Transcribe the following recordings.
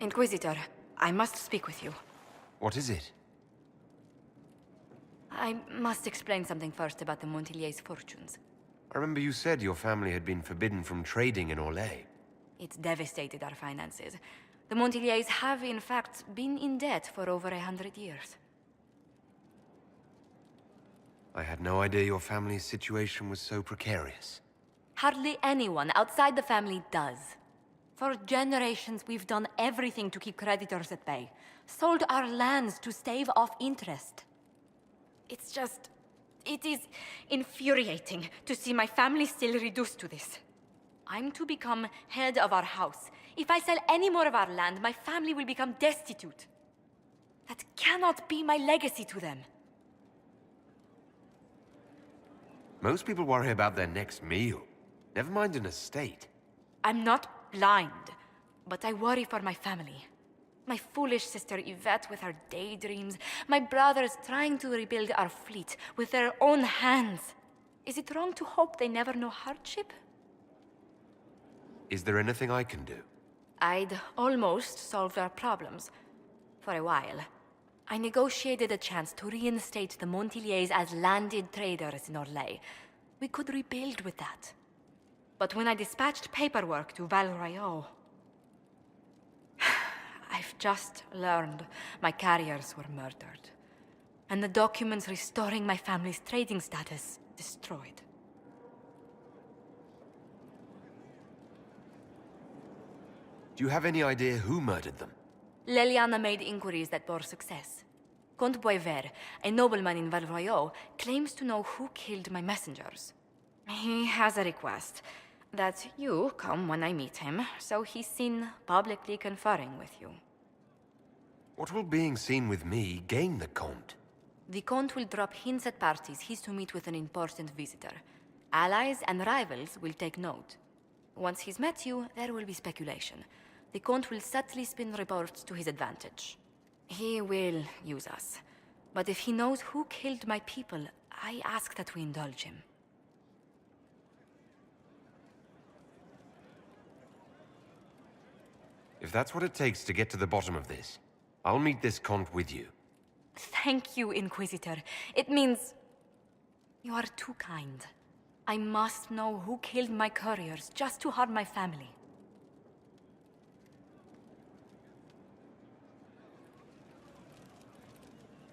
Inquisitor, I must speak with you. What is it? I must explain something first about the Montilier's fortunes. I remember you said your family had been forbidden from trading in Orlais. It's devastated our finances. The Montilier's have, in fact, been in debt for over 100 years. I had no idea your family's situation was so precarious. Hardly anyone outside the family does. For generations, we've done everything to keep creditors at bay. Sold our lands to stave off interest. It is infuriating to see my family still reduced to this. I'm to become head of our house. If I sell any more of our land, my family will become destitute. That cannot be my legacy to them. Most people worry about their next meal. Never mind an estate. I'm not blind, but I worry for my family. My foolish sister Yvette with her daydreams. My brothers trying to rebuild our fleet with their own hands. Is it wrong to hope they never know hardship? Is there anything I can do? I'd almost solved our problems. For a while. I negotiated a chance to reinstate the Montilier's as landed traders in Orlais. We could rebuild with that. But when I dispatched paperwork to Val Royeaux, I've just learned my carriers were murdered. And the documents restoring my family's trading status destroyed. Do you have any idea who murdered them? Leliana made inquiries that bore success. Comte Boisvert, a nobleman in Val Royeaux, claims to know who killed my messengers. He has a request that you come when I meet him, so he's seen publicly conferring with you. What will being seen with me gain the Comte? The Comte will drop hints at parties he's to meet with an important visitor. Allies and rivals will take note. Once he's met you, there will be speculation. The Comte will subtly spin reports to his advantage. He will use us. But if he knows who killed my people, I ask that we indulge him. If that's what it takes to get to the bottom of this, I'll meet this Comte with you. Thank you, Inquisitor. It means... you are too kind. I must know who killed my couriers just to harm my family.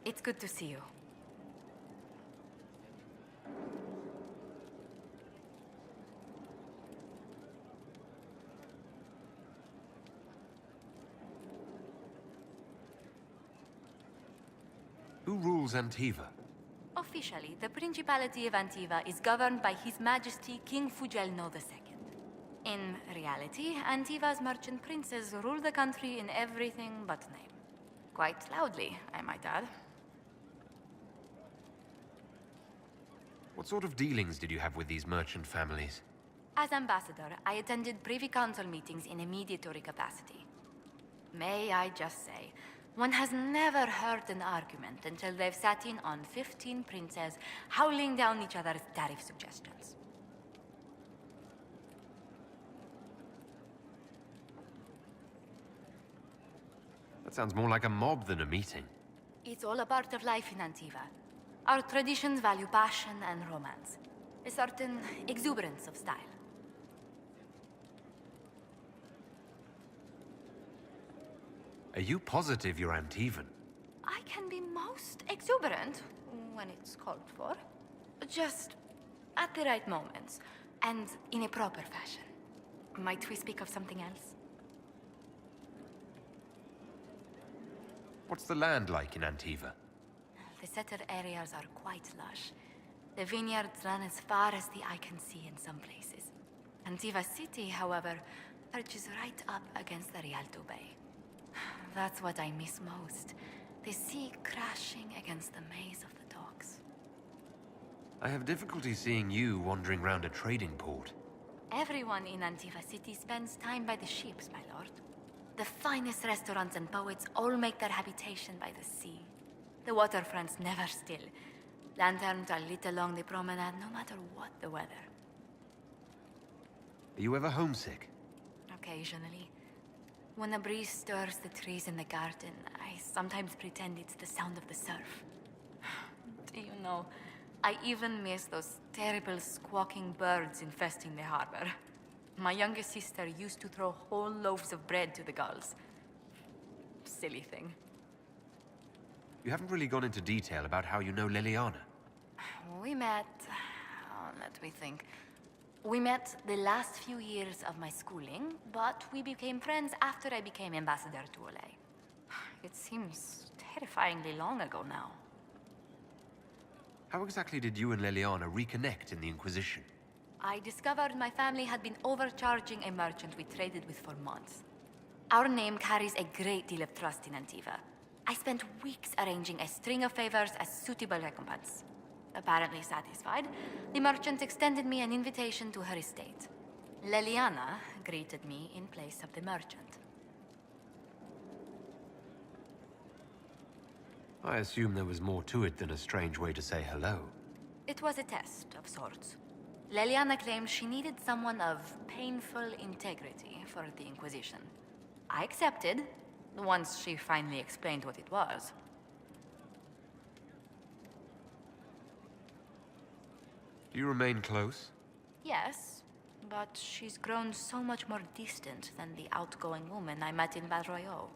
It's good to see you. Who rules Antiva? Officially, the Principality of Antiva is governed by His Majesty King Fugelno II. In reality, Antiva's merchant princes rule the country in everything but name. Quite loudly, I might add. What sort of dealings did you have with these merchant families? As ambassador, I attended Privy Council meetings in a mediatory capacity. May I just say, one has never heard an argument until they've sat in on 15 princes howling down each other's tariff suggestions. That sounds more like a mob than a meeting. It's all a part of life in Antiva. Our traditions value passion and romance. A certain exuberance of style. Are you positive you're Antivan? I can be most exuberant when it's called for. Just at the right moments, and in a proper fashion. Might we speak of something else? What's the land like in Antiva? The settled areas are quite lush. The vineyards run as far as the eye can see in some places. Antiva City, however, perches right up against the Rialto Bay. That's what I miss most. The sea crashing against the maze of the docks. I have difficulty seeing you wandering around a trading port. Everyone in Antiva City spends time by the ships, my lord. The finest restaurants and poets all make their habitation by the sea. The waterfront's never still. Lanterns are lit along the promenade no matter what the weather. Are you ever homesick? Occasionally. When a breeze stirs the trees in the garden, I sometimes pretend it's the sound of the surf. Do you know, I even miss those terrible squawking birds infesting the harbor. My youngest sister used to throw whole loaves of bread to the gulls. Silly thing. You haven't really gone into detail about how you know Liliana. We met... let me think. We met the last few years of my schooling, but we became friends after I became ambassador to Olay. It seems terrifyingly long ago now. How exactly did you and Liliana reconnect in the Inquisition? I discovered my family had been overcharging a merchant we traded with for months. Our name carries a great deal of trust in Antiva. I spent weeks arranging a string of favors as suitable recompense. Apparently satisfied, the merchant extended me an invitation to her estate. Liliana greeted me in place of the merchant. I assume there was more to it than a strange way to say hello. It was a test of sorts. Liliana claimed she needed someone of painful integrity for the Inquisition. I accepted, once she finally explained what it was. Do you remain close? Yes, but she's grown so much more distant than the outgoing woman I met in Val Royeaux.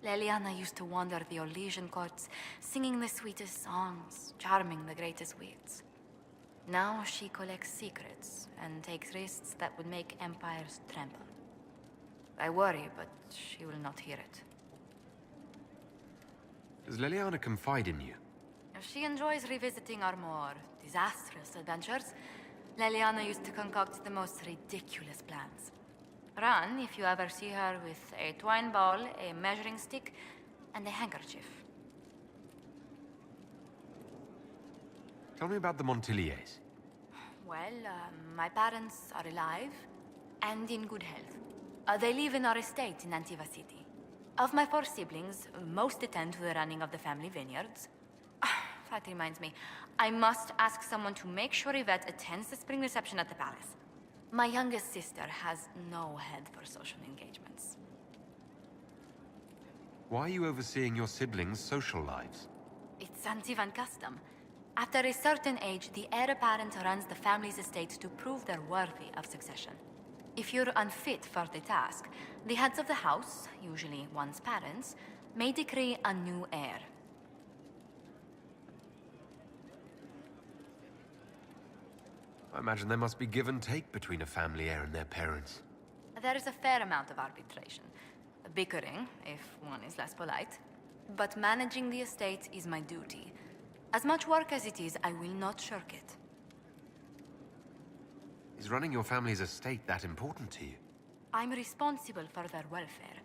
Liliana used to wander the Orlesian courts, singing the sweetest songs, charming the greatest wits. Now she collects secrets and takes risks that would make empires tremble. I worry, but she will not hear it. Does Liliana confide in you? She enjoys revisiting our more disastrous adventures. Liliana used to concoct the most ridiculous plans. Run if you ever see her with a twine ball, a measuring stick, and a handkerchief. Tell me about the Montiliers. Well, my parents are alive and in good health. They live in our estate in Antiva City. Of my 4 siblings, most attend to the running of the family vineyards. That reminds me, I must ask someone to make sure Yvette attends the spring reception at the palace. My youngest sister has no head for social engagements. Why are you overseeing your siblings' social lives? It's Antivan custom. After a certain age, the heir apparent runs the family's estate to prove they're worthy of succession. If you're unfit for the task, the heads of the house, usually one's parents, may decree a new heir. I imagine there must be give and take between a family heir and their parents. There is a fair amount of arbitration. Bickering, if one is less polite. But managing the estate is my duty. As much work as it is, I will not shirk it. Is running your family's estate that important to you? I'm responsible for their welfare.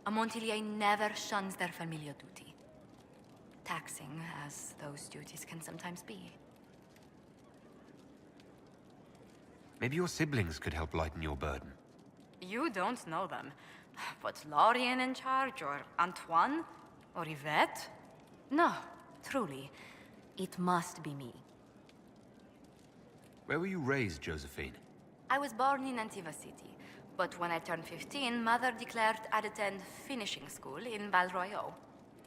A Montilier never shuns their familial duty. Taxing as those duties can sometimes be. Maybe your siblings could help lighten your burden. You don't know them. But Lorien in charge, or Antoine, or Yvette? No, truly. It must be me. Where were you raised, Josephine? I was born in Antiva City, but when I turned 15, Mother declared I'd attend finishing school in Val Royeaux.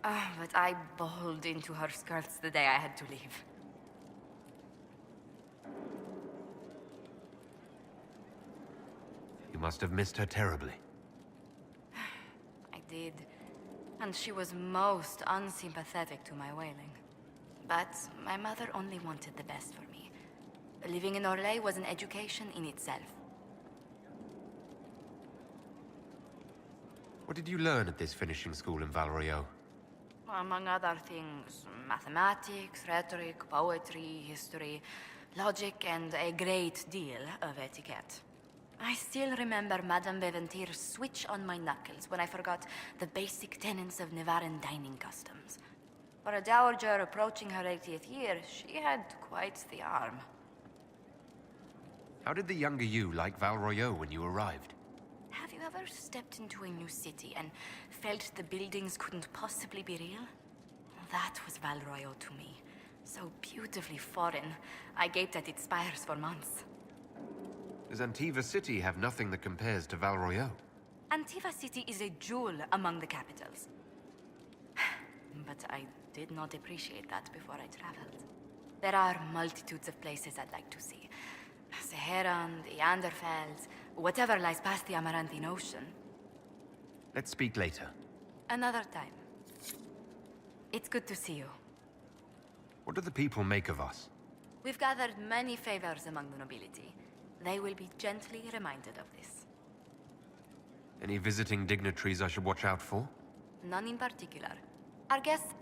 But I bowled into her skirts the day I had to leave. You must have missed her terribly. I did, and she was most unsympathetic to my wailing. But my mother only wanted the best for me. Living in Orlais was an education in itself. What did you learn at this finishing school in Val Royeaux? Among other things, mathematics, rhetoric, poetry, history, logic, and a great deal of etiquette. I still remember Madame Beventir's switch on my knuckles when I forgot the basic tenets of Nevaran dining customs. For a dowager approaching her 80th year, she had quite the arm. How did the younger you like Val Royeaux when you arrived? Have you ever stepped into a new city and felt the buildings couldn't possibly be real? That was Val Royeaux to me. So beautifully foreign, I gaped at its spires for months. Does Antiva City have nothing that compares to Val Royeaux? Antiva City is a jewel among the capitals. But I did not appreciate that before I traveled. There are multitudes of places I'd like to see. Saharan, the Anderfels, whatever lies past the Amarantine Ocean. Let's speak later. Another time. It's good to see you. What do the people make of us? We've gathered many favors among the nobility. They will be gently reminded of this. Any visiting dignitaries I should watch out for? None in particular. Our guests...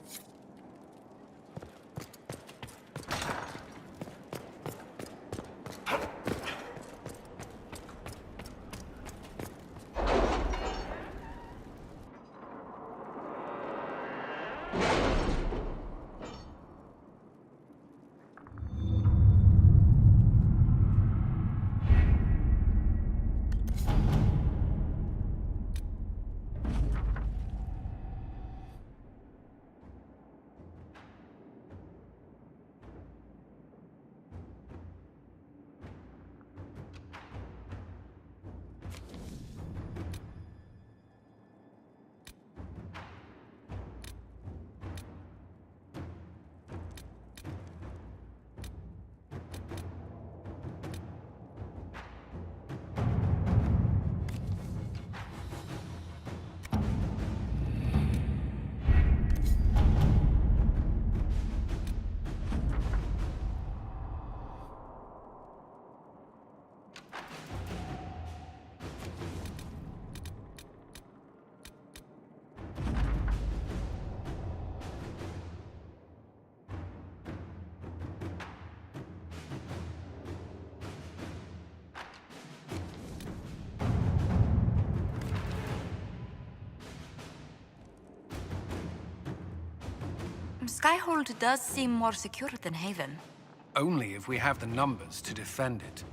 Skyhold does seem more secure than Haven. Only if we have the numbers to defend it.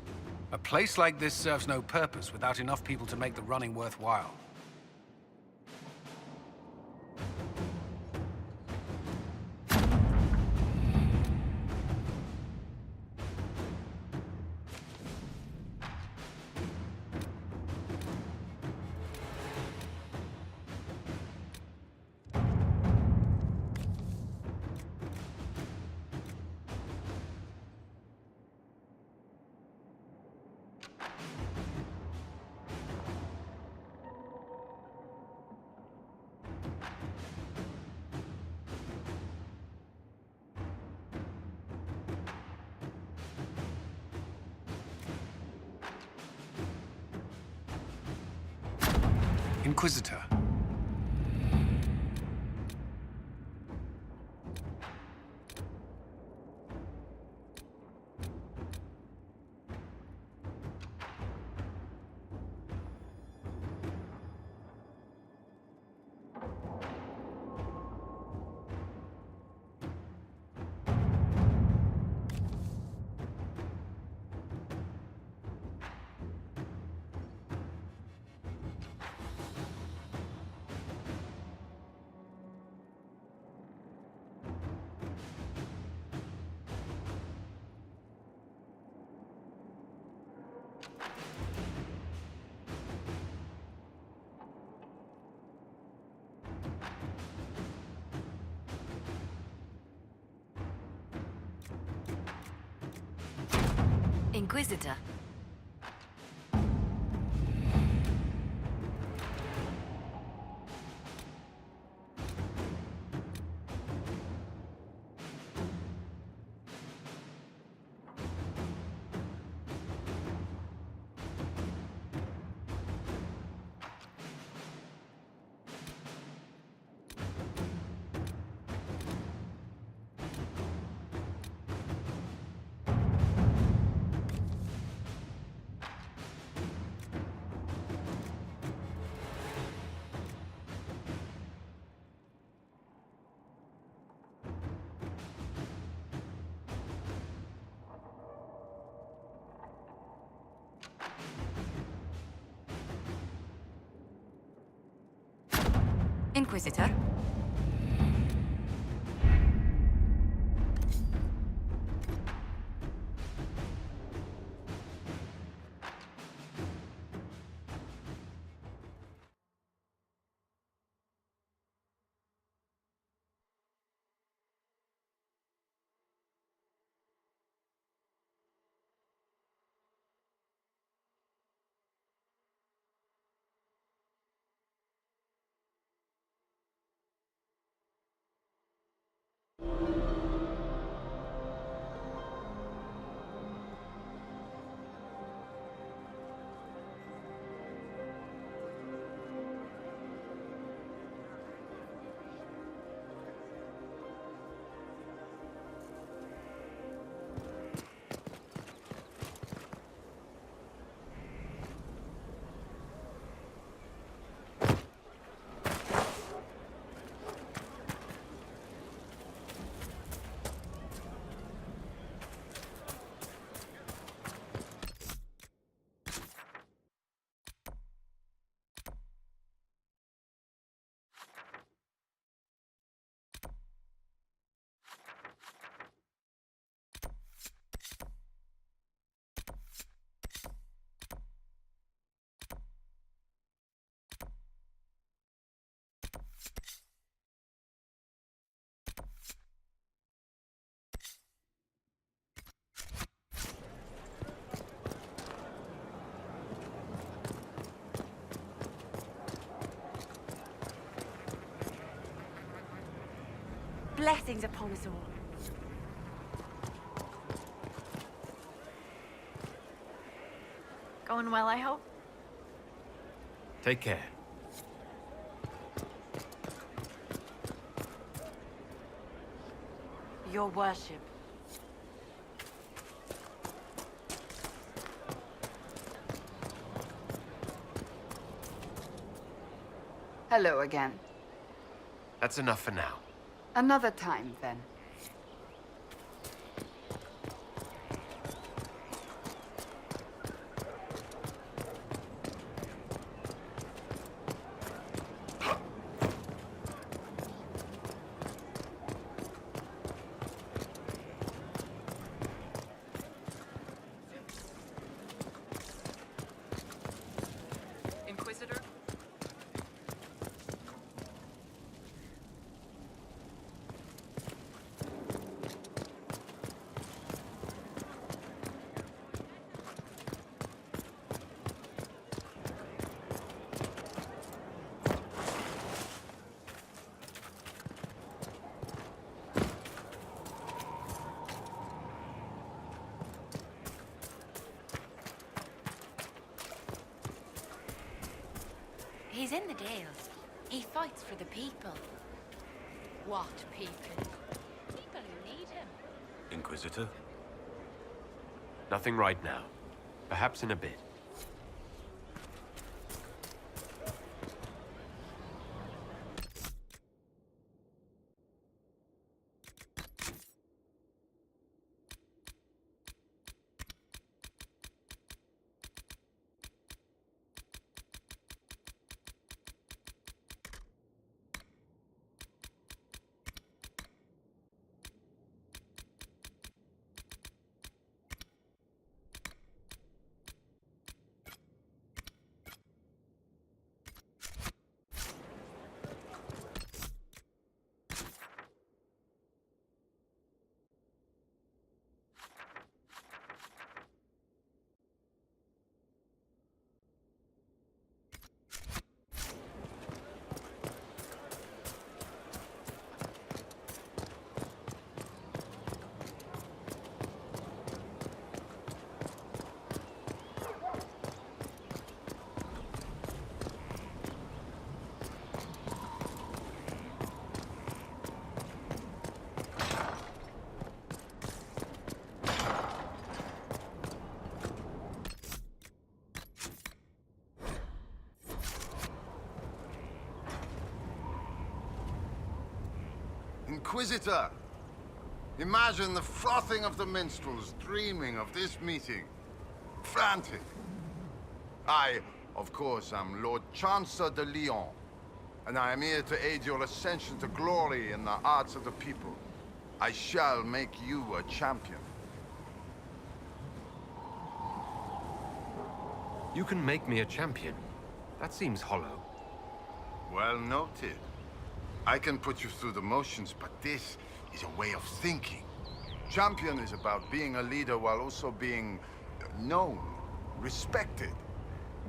A place like this serves no purpose without enough people to make the running worthwhile. Inquisitor. Inquisitor. Inquisitor? Blessings upon us all. Going well, I hope? Take care. Your worship. Hello again. That's enough for now. Another time, then. Inquisitor? He's in the Dales. He fights for the people. What people? People who need him. Inquisitor? Nothing right now. Perhaps in a bit. Inquisitor! Imagine the frothing of the minstrels dreaming of this meeting. Frantic. I, of course, am Lord Chancellor de Lyon, and I am here to aid your ascension to glory in the hearts of the people. I shall make you a champion. You can make me a champion. That seems hollow. Well noted. I can put you through the motions, but this is a way of thinking. Champion is about being a leader while also being known, respected.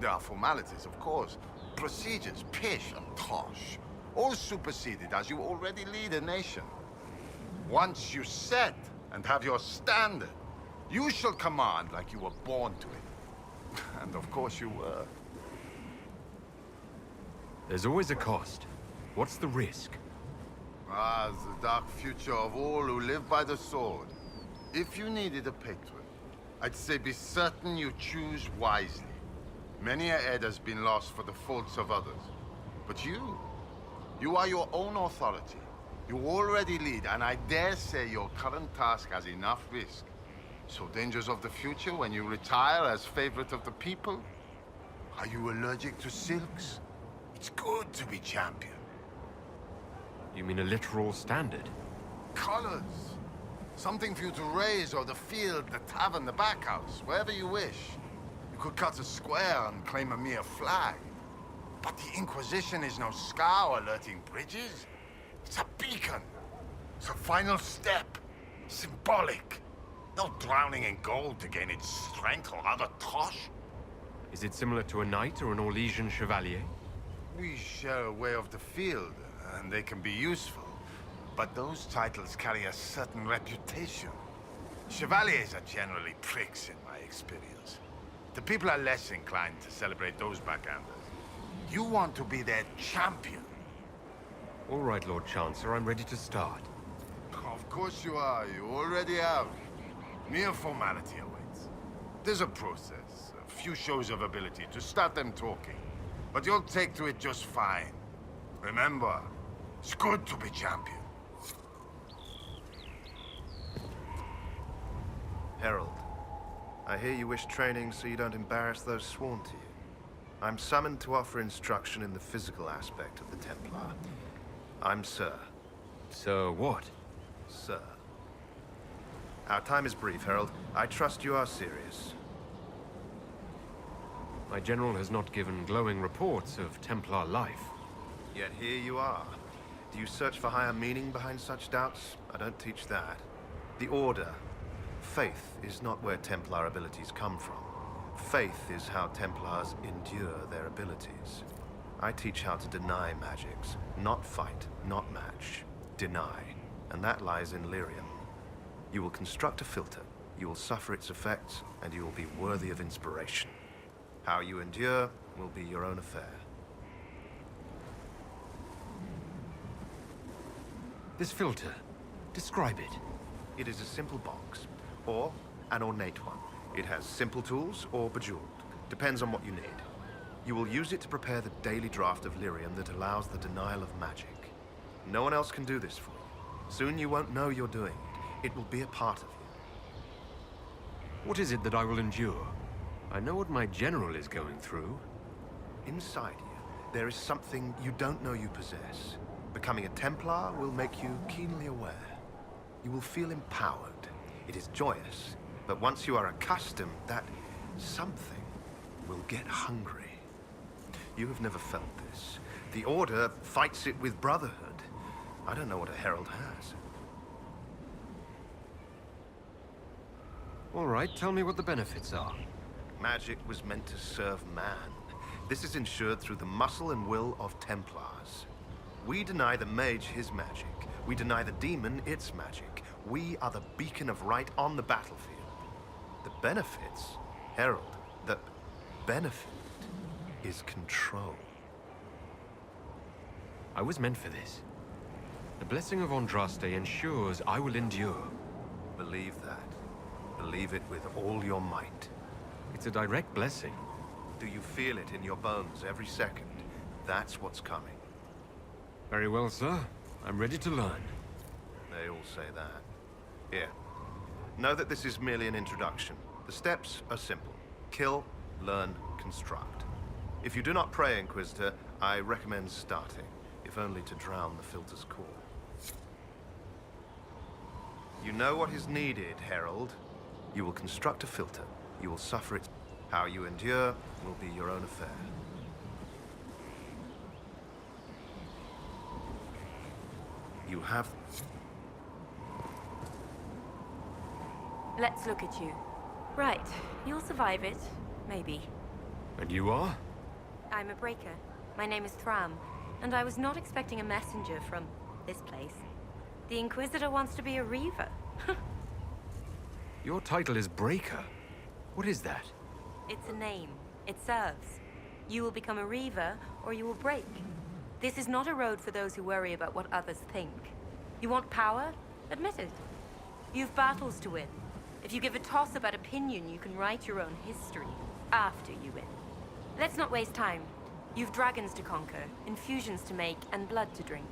There are formalities, of course. Procedures, pish and tosh. All superseded as you already lead a nation. Once you set and have your standard, you shall command like you were born to it. And of course you were. There's always a cost. What's the risk? Ah, the dark future of all who live by the sword. If you needed a patron, I'd say be certain you choose wisely. Many a head has been lost for the faults of others. But you are your own authority. You already lead, and I dare say your current task has enough risk. So dangers of the future when you retire as favorite of the people? Are you allergic to silks? It's good to be champion. You mean a literal standard? Colors. Something for you to raise or the field, the tavern, the backhouse, wherever you wish. You could cut a square and claim a mere flag. But the Inquisition is no scow alerting bridges. It's a beacon. It's a final step. Symbolic. No drowning in gold to gain its strength or other tosh. Is it similar to a knight or an Orlesian chevalier? We share a way of the field, and they can be useful. But those titles carry a certain reputation. Chevaliers are generally pricks in my experience. The people are less inclined to celebrate those backhanders. You want to be their champion. All right, Lord Chancellor, I'm ready to start. Of course you are. You already have. Mere formality awaits. There's a process, a few shows of ability to start them talking. But you'll take to it just fine. Remember, it's good to be champion. Herald, I hear you wish training so you don't embarrass those sworn to you. I'm summoned to offer instruction in the physical aspect of the Templar. I'm Sir. So what? Sir. Our time is brief, Herald. I trust you are serious. My general has not given glowing reports of Templar life. Yet here you are. Do you search for higher meaning behind such doubts? I don't teach that. The Order. Faith is not where Templar abilities come from. Faith is how Templars endure their abilities. I teach how to deny magics. Not fight, not match. Deny. And that lies in lyrium. You will construct a filter, you will suffer its effects, and you will be worthy of inspiration. How you endure will be your own affair. This filter, describe it. It is a simple box, or an ornate one. It has simple tools or bejeweled. Depends on what you need. You will use it to prepare the daily draft of lyrium that allows the denial of magic. No one else can do this for you. Soon you won't know you're doing it. It will be a part of you. What is it that I will endure? I know what my general is going through. Inside you, there is something you don't know you possess. Becoming a Templar will make you keenly aware. You will feel empowered. It is joyous, but once you are accustomed, that something will get hungry. You have never felt this. The Order fights it with brotherhood. I don't know what a herald has. All right, tell me what the benefits are. Magic was meant to serve man. This is ensured through the muscle and will of Templars. We deny the mage his magic. We deny the demon its magic. We are the beacon of right on the battlefield. The benefits, Herald, the benefit is control. I was meant for this. The blessing of Andraste ensures I will endure. Believe that. Believe it with all your might. It's a direct blessing. Do you feel it in your bones every second? That's what's coming. Very well, sir. I'm ready to learn. They all say that. Here. Know that this is merely an introduction. The steps are simple. Kill, learn, construct. If you do not pray, Inquisitor, I recommend starting, if only to drown the filter's call. You know what is needed, Herald. You will construct a filter. You will suffer it. How you endure will be your own affair. You have... Let's look at you. Right, you'll survive it. Maybe. And you are? I'm a breaker. My name is Thram, and I was not expecting a messenger from this place. The Inquisitor wants to be a Reaver. Your title is Breaker. What is that? It's a name. It serves. You will become a Reaver, or you will break. This is not a road for those who worry about what others think. You want power? Admit it. You've battles to win. If you give a toss about opinion, you can write your own history after you win. Let's not waste time. You've dragons to conquer, infusions to make, and blood to drink.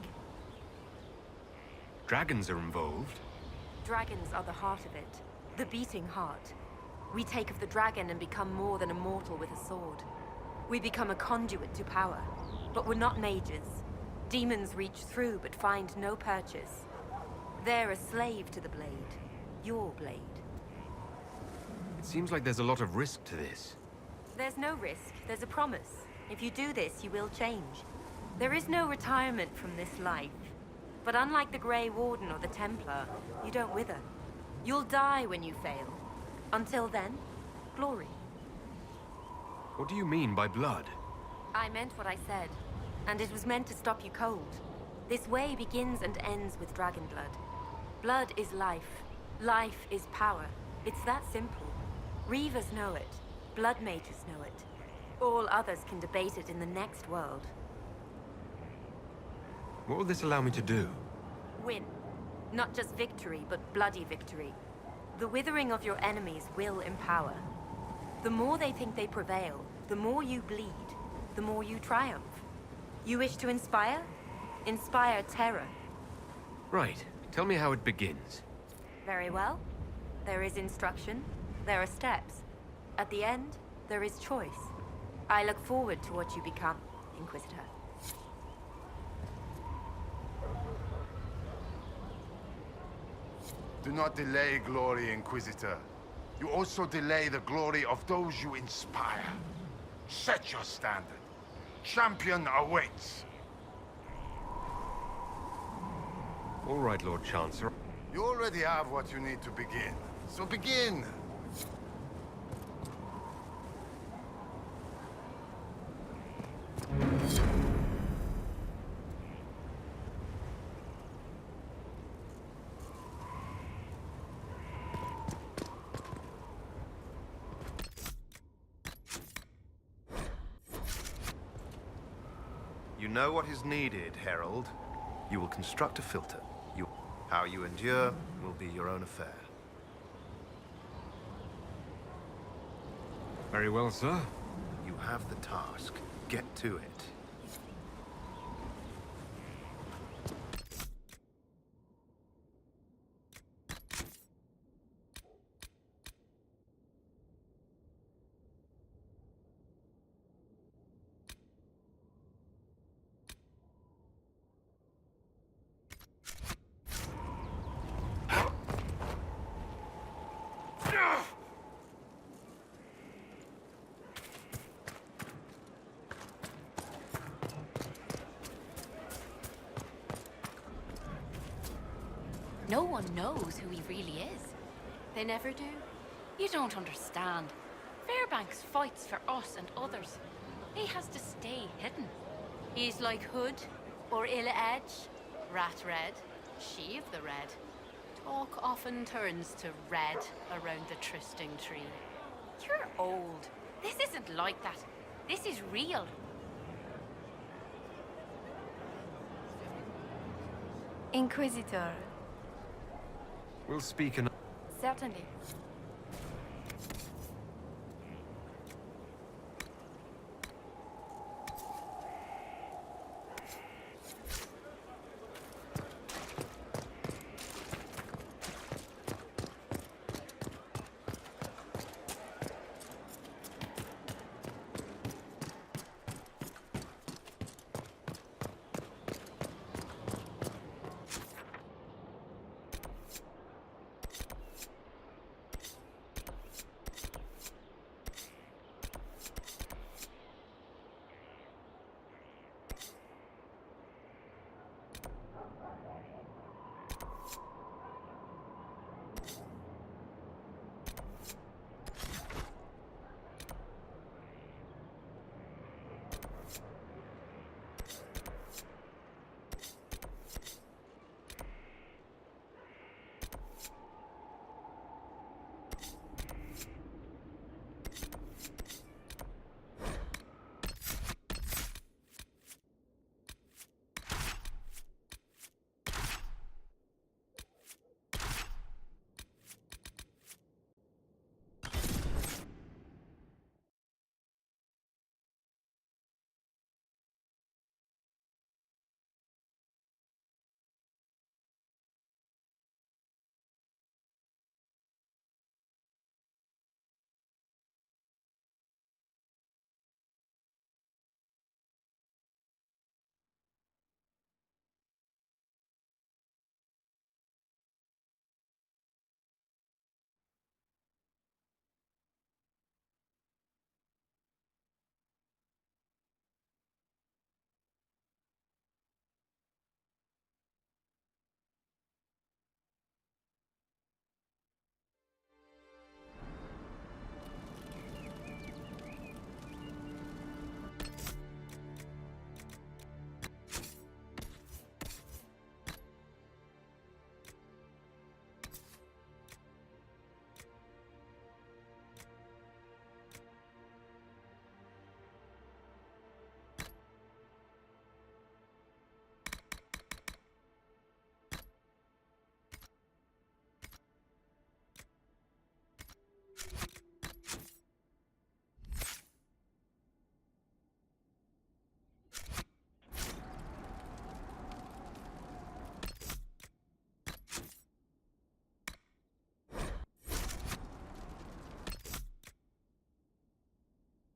Dragons are involved. Dragons are the heart of it. The beating heart. We take of the dragon and become more than a mortal with a sword. We become a conduit to power. But we're not mages. Demons reach through but find no purchase. They're a slave to the blade. Your blade. It seems like there's a lot of risk to this. There's no risk. There's a promise. If you do this, you will change. There is no retirement from this life. But unlike the Grey Warden or the Templar, you don't wither. You'll die when you fail. Until then, glory. What do you mean by blood? I meant what I said, and it was meant to stop you cold. This way begins and ends with dragon blood. Blood is life. Life is power. It's that simple. Reavers know it. Blood mages know it. All others can debate it in the next world. What will this allow me to do? Win. Not just victory, but bloody victory. The withering of your enemies will empower. The more they think they prevail, the more you bleed, the more you triumph. You wish to inspire? Inspire terror. Right. Tell me how it begins. Very well. There is instruction. There are steps. At the end, there is choice. I look forward to what you become, Inquisitor. Do not delay glory, Inquisitor. You also delay the glory of those you inspire. Set your standard. Champion awaits. All right, Lord Chancellor. You already have what you need to begin. So begin! You know what is needed, Herald. You will construct a filter. How you endure will be your own affair. Very well, sir. You have the task. Get to it. No one knows who he really is. They never do. You don't understand. Fairbanks fights for us and others. He has to stay hidden. He's like Hood, or Illa Edge, Rat Red, she of the Red. Talk often turns to red around the trysting tree. You're old. This isn't like that. This is real. Inquisitor. We'll speak in... Certainly.